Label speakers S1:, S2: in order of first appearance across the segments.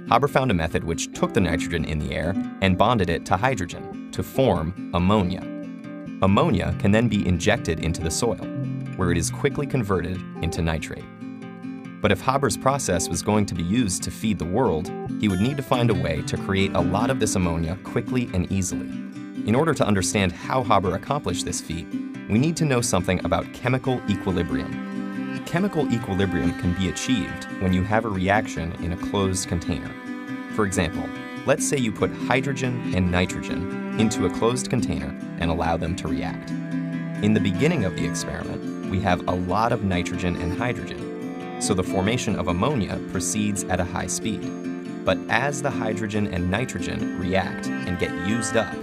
S1: Haber found a method which took the nitrogen in the air and bonded it to hydrogen to form ammonia. Ammonia can then be injected into the soil, where it is quickly converted into nitrate. But if Haber's process was going to be used to feed the world, he would need to find a way to create a lot of this ammonia quickly and easily. In order to understand how Haber accomplished this feat, we need to know something about chemical equilibrium. Chemical equilibrium can be achieved when you have a reaction in a closed container. For example, let's say you put hydrogen and nitrogen into a closed container and allow them to react. In the beginning of the experiment, we have a lot of nitrogen and hydrogen, so the formation of ammonia proceeds at a high speed. But as the hydrogen and nitrogen react and get used up,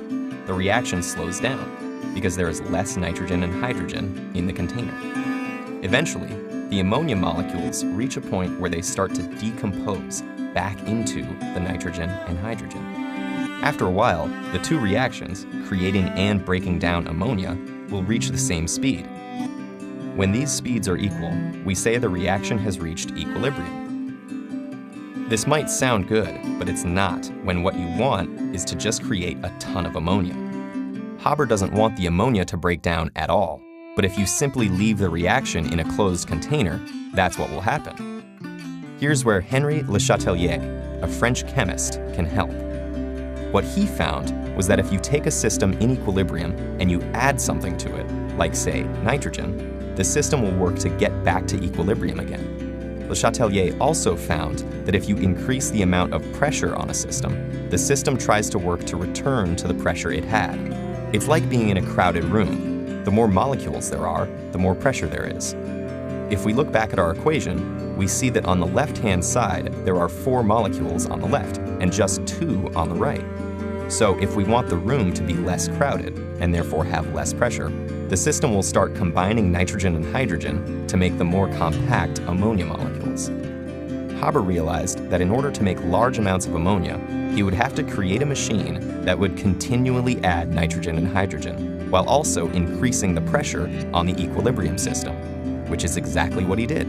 S1: the reaction slows down because there is less nitrogen and hydrogen in the container. Eventually, the ammonia molecules reach a point where they start to decompose back into the nitrogen and hydrogen. After a while, the two reactions, creating and breaking down ammonia, will reach the same speed. When these speeds are equal, we say the reaction has reached equilibrium. This might sound good, but it's not when what you want is to just create a ton of ammonia. Haber doesn't want the ammonia to break down at all, but if you simply leave the reaction in a closed container, that's what will happen. Here's where Henri Le Chatelier, a French chemist, can help. What he found was that if you take a system in equilibrium and you add something to it, like say nitrogen, the system will work to get back to equilibrium again. Le Chatelier also found that if you increase the amount of pressure on a system, the system tries to work to return to the pressure it had. It's like being in a crowded room. The more molecules there are, the more pressure there is. If we look back at our equation, we see that on the left-hand side, there are 4 molecules on the left and just 2 on the right. So if we want the room to be less crowded and therefore have less pressure, the system will start combining nitrogen and hydrogen to make the more compact ammonia molecules. Haber realized that in order to make large amounts of ammonia, he would have to create a machine that would continually add nitrogen and hydrogen, while also increasing the pressure on the equilibrium system, which is exactly what he did.